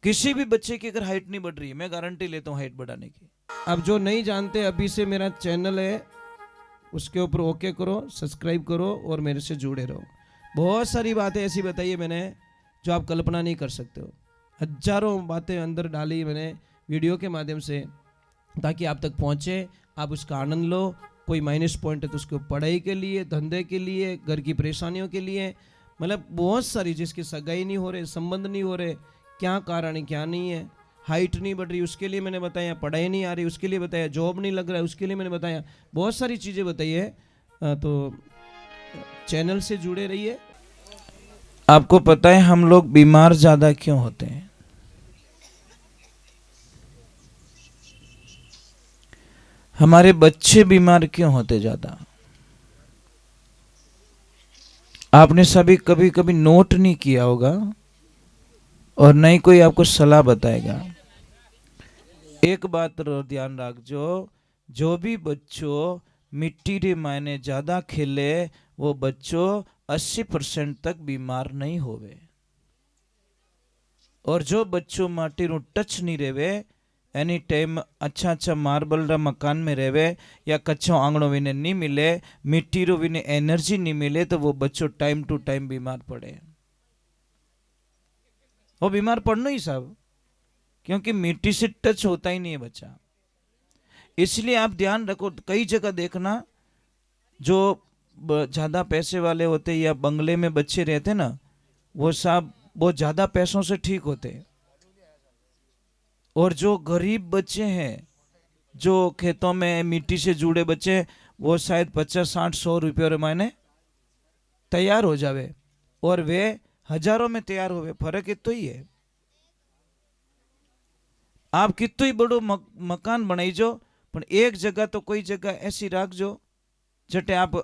किसी भी बच्चे की अगर हाइट नहीं बढ़ रही है, मैं गारंटी लेता हूँ हाइट बढ़ाने की। अब जो नहीं जानते, अभी से मेरा चैनल है, उसके ऊपर ओके करो, सब्सक्राइब करो और मेरे से जुड़े रहो। बहुत सारी बातें ऐसी बताई है मैंने जो आप कल्पना नहीं कर सकते हो। हजारों बातें अंदर डाली मैंने वीडियो के माध्यम से, ताकि आप तक पहुँचे, आप उसका आनंद लो। कोई माइनस पॉइंट है तो उसको पढ़ाई के लिए, धंधे के लिए, घर की परेशानियों के लिए, मतलब बहुत सारी, जिसकी सगाई नहीं हो रहे, संबंध नहीं हो रहे, क्या कारण है क्या नहीं है, हाइट नहीं बढ़ रही उसके लिए मैंने बताया, पढ़ाई नहीं आ रही उसके लिए बताया, जॉब नहीं लग रहा है उसके लिए मैंने बताया, बहुत सारी चीज़ें बताई है। तो चैनल से जुड़े रहिए। आपको पता है हम लोग बीमार ज्यादा क्यों होते हैं? हमारे बच्चे बीमार क्यों होते ज्यादा? आपने सभी कभी कभी नोट नहीं किया होगा और नहीं कोई आपको सलाह बताएगा। एक बात ध्यान रखजो, जो भी बच्चों मिट्टी रे मायने ज्यादा खेले वो बच्चों 80% तक बीमार नहीं होवे। और जो बच्चों माटी रू टच नहीं रेवे, एनी टाइम अच्छा अच्छा मार्बल रा मकान में रेवे या कच्चो आंगणो विने नहीं मिले, मिट्टी रो विने एनर्जी नहीं मिले, तो वो बच्चों टाइम टू टाइम बीमार पड़े। वो बीमार पड़ना ही सब, क्योंकि मिट्टी से टच होता ही नहीं है बच्चा। इसलिए आप ध्यान रखो, कई जगह देखना जो ज्यादा पैसे वाले होते या बंगले में बच्चे रहते ना, वो सब बहुत ज्यादा पैसों से ठीक होते। और जो गरीब बच्चे हैं, जो खेतों में मिट्टी से जुड़े बच्चे, वो शायद 50-60-100 रुपये महीने तैयार हो जावे, और वे हजारों में तैयार होवे। फर्क इतो ही है। आप कितो ही बड़ो मकान बनाईजो, पण एक जगह तो कोई जगह ऐसी राखजो जटे आप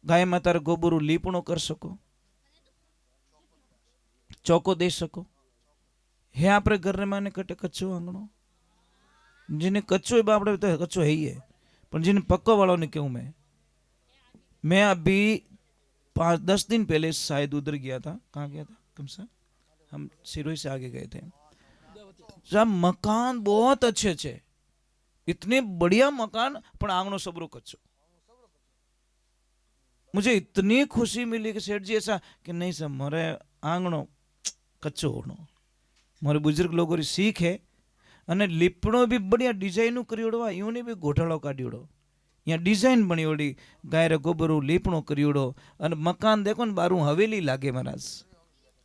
गाय माता गोबरू लीपणो कर सको, चौको दे सको। है आपरे घर ने माने कटे कच्चो आंगणो, जिन्हें कच्चो है बापड़े तो कच्चो है ही है, पर जिन्हें पक्का वालों ने क्यों। मैं अभी 5-10 दिन पहले शायद उधर गया था। कहाँ गया था? कम से हम सिरोही से आगे गए थे, जब मकान बहुत अच्छे अच्छे, इतने बढ़िया मकान, पर आंगणो सबरो कच्चो। मुझे इतनी खुशी मिली कि सेठ जी ऐसा कि नहीं सर, मारे आंगणो कच्चो होनो। मारे बुजुर्ग लोगों की सीख है। अने લીપણો भी बढ़िया डिजाइनू करियोड़ो, यूं ने भी घोटाळो काढियोड़ो, या डिजाइन बनियोड़ी, गाय रे गोबरू લીપણો करियोड़ो, अने मकान देखो न बारू हवेली लागे महाराज।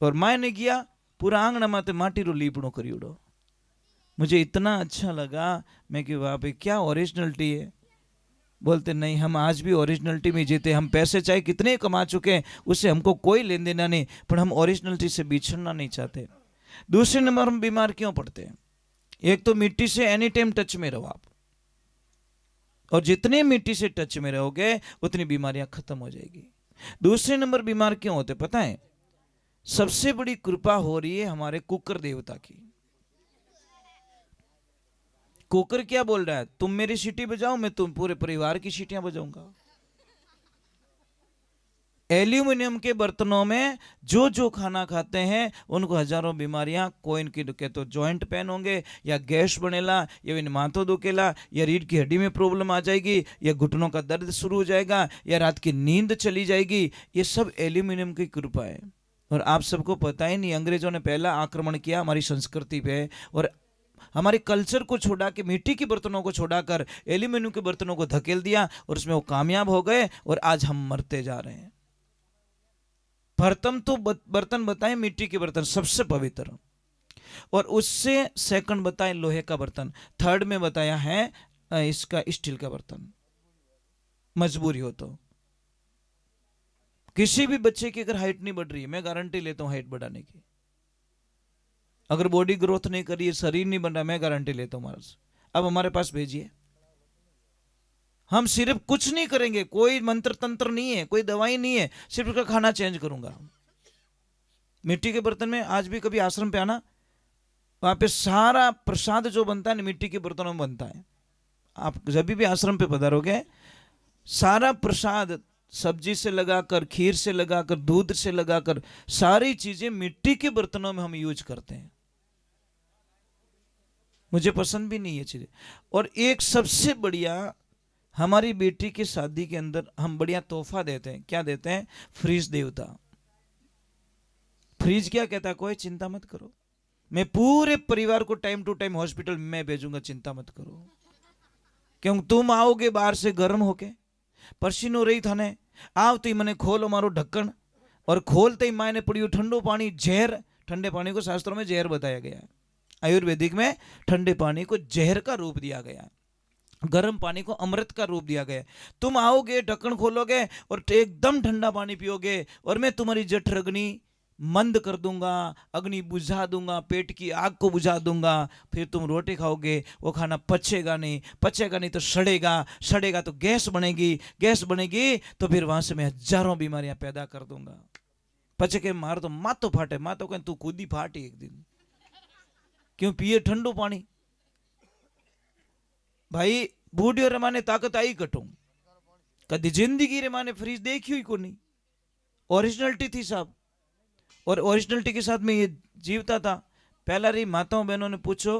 और मायने गया पूरा आंगणा माते माटी रो લીપણો करियोड़ो। मुझे इतना अच्छा लगा, मैं कि वाह भाई क्या ओरिजिनलिटी है। बोलते नहीं, हम आज भी ओरिजिनलिटी में जीते। हम पैसे चाहे कितने कमा चुके हैं, उससे हमको कोई लेन देना नहीं, पर हम ओरिजिनलिटी से बिछड़ना नहीं चाहते। दूसरे नंबर हम बीमार क्यों पड़ते हैं? एक तो मिट्टी से एनी टाइम टच में रहो आप, और जितने मिट्टी से टच में रहोगे उतनी बीमारियां खत्म हो जाएगी। दूसरे नंबर बीमार क्यों होते पता है? सबसे बड़ी कृपा हो रही है हमारे कुकर देवता की। कुकर क्या बोल रहा है? तुम मेरी सीटी बजाओ, मैं तुम पूरे परिवार की सीटियां बजाऊंगा। एल्यूमिनियम के बर्तनों में जो जो खाना खाते हैं उनको हजारों बीमारियां, कोई इनकी दुखे तो जॉइंट पेन होंगे, या गैस बनेला, या इन माथो दुखेला, या रीढ़ की हड्डी में प्रॉब्लम आ जाएगी, या घुटनों का दर्द शुरू हो जाएगा, या रात की नींद चली जाएगी। ये सब एल्यूमिनियम की कृपा है। और आप सबको पता ही नहीं, अंग्रेजों ने पहला आक्रमण किया हमारी संस्कृति पे, और हमारे कल्चर को छोड़ा के, मिट्टी के बर्तनों को छोड़ाकर एल्यूमिनियम के बर्तनों को धकेल दिया, और उसमें वो कामयाब हो गए, और आज हम मरते जा रहे हैं। प्रथम तो बर्तन बताए मिट्टी के बर्तन सबसे पवित्र, और उससे सेकंड बताए लोहे का बर्तन, थर्ड में बताया है इसका स्टील का बर्तन, मजबूरी हो तो। किसी भी बच्चे की अगर हाइट नहीं बढ़ रही है, मैं गारंटी लेता हूं हाइट बढ़ाने की। अगर बॉडी ग्रोथ नहीं करी है, शरीर नहीं बन रहा, मैं गारंटी लेता हूं महाराज, अब हमारे पास भेजिए। हम सिर्फ कुछ नहीं करेंगे, कोई मंत्र तंत्र नहीं है, कोई दवाई नहीं है, सिर्फ उसका खाना चेंज करूंगा। मिट्टी के बर्तन में आज भी कभी आश्रम पे आना, वहां पे सारा प्रसाद जो बनता है मिट्टी के बर्तनों में बनता है। आप जब भी आश्रम पे पधारोगे, सारा प्रसाद सब्जी से लगाकर, खीर से लगाकर, दूध से लगाकर, सारी चीजें मिट्टी के बर्तनों में हम यूज करते हैं। मुझे पसंद भी नहीं है चीज़ें। और एक सबसे बढ़िया, हमारी बेटी की शादी के अंदर हम बढ़िया तोहफा देते हैं। क्या देते हैं? फ्रिज देवता। फ्रिज क्या कहता है? कोई चिंता मत करो, मैं पूरे परिवार को टाइम टू टाइम हॉस्पिटल में भेजूंगा, चिंता मत करो। क्यों? तुम आओगे बाहर से गर्म होके, पसीनो रही थाने, आवती मने खोलो मारो ढक्कन, और खोलते ही मायने पड़ियो ठंडो पानी, जहर। ठंडे पानी को शास्त्रों में जहर बताया गया है, आयुर्वेदिक में ठंडे पानी को जहर का रूप दिया गया है, गर्म पानी को अमृत का रूप दिया गया है। तुम आओगे, ढक्कन खोलोगे और एकदम ठंडा पानी पियोगे, और मैं तुम्हारी जठर अग्नि मंद कर दूंगा, अग्नि बुझा दूंगा, पेट की आग को बुझा दूंगा। फिर तुम रोटी खाओगे, वो खाना पचेगा नहीं, पचेगा नहीं तो सड़ेगा, सड़ेगा तो गैस बनेगी, गैस बनेगी तो फिर वहां से मैं हजारों बीमारियां पैदा कर दूंगा। पचे के मार तो मातो फाटे, मातो कहें तू खुद ही फाटी एक दिन, क्यों पिए ठंडू पानी। भाई बूढ़ियों रे माने ताकत आई कटू, कदी जिंदगी रे माने फ्रिज देखी हुई को नहीं, ओरिजिनलिटी थी साहब। और ओरिजिनलिटी के साथ में ये जीवता था। पहला री माताओं बहनों ने पूछो,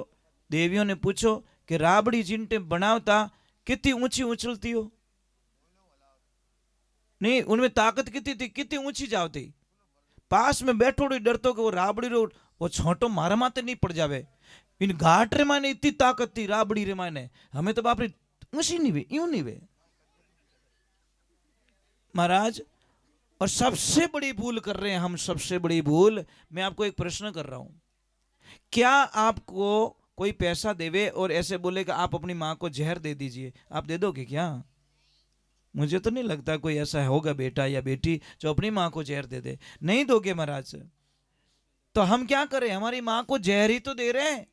देवियों ने पूछो कि राबड़ी जिनटे बनावता कितनी ऊंची उछलती हो, नहीं उनमें ताकत कितनी थी, कितनी ऊंची जावती। पास में बैठो डरतो कि वो राबड़ी रो वो छोटो मारा माते नहीं पड़ जावे। इन घाट रे माने इतनी ताकत थी राबड़ी रे माने, हमें तो बाप रे ऊंची नहीं वे, यूं नहीं वे महाराज। और सबसे बड़ी भूल कर रहे हैं हम, सबसे बड़ी भूल। मैं आपको एक प्रश्न कर रहा हूं, क्या आपको कोई पैसा देवे और ऐसे बोले कि आप अपनी मां को जहर दे दीजिए, आप दे दोगे क्या? मुझे तो नहीं लगता कोई ऐसा होगा बेटा या बेटी जो अपनी मां को जहर दे दे, नहीं दोगे महाराज। तो हम क्या करें? हमारी मां को जहर ही तो दे रहे हैं।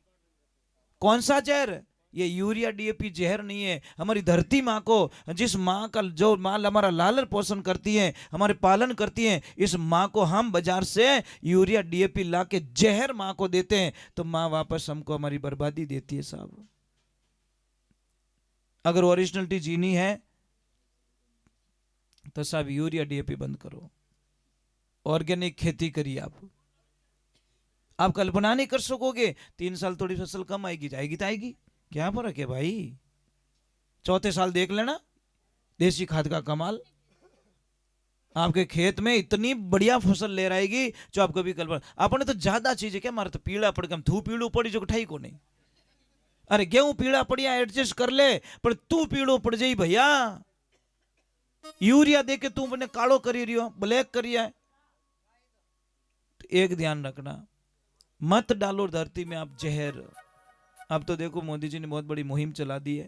कौन सा जहर? ये यूरिया डीएपी जहर नहीं है। हमारी धरती माँ को, जिस माँ का जो माँ हमारा लालन पोषण करती है, हमारे पालन करती है, इस माँ को हम बाजार से यूरिया डीएपी ला के जहर माँ को देते हैं, तो माँ वापस हमको हमारी बर्बादी देती है साहब। अगर ओरिजिनलिटी जीनी है तो साहब यूरिया डीएपी बंद करो, ऑर्गेनिक खेती करिए। आप कल्पना नहीं कर सकोगे, 3 साल थोड़ी फसल कम आएगी, जाएगी तो आएगी, क्या फर्क है भाई। चौथे साल देख लेना देसी खाद का कमाल, आपके खेत में इतनी बढ़िया फसल ले आएगी जो आप कभी कल्पना। आपने तो ज्यादा चीजें क्या, मारे तो पीड़ा पड़ गया, थू पीड़ू पड़ी जो ठाई को नहीं। अरे गेहूं पीड़ा पड़िया एडजस्ट कर ले, पर तू पीड़ो पड़ जाई भैया। यूरिया दे के तू अपने कालो करी रही हो, ब्लैक करिया है। तो एक ध्यान रखना, मत डालो धरती में आप जहर। अब तो देखो मोदी जी ने बहुत बड़ी मुहिम चला दी है,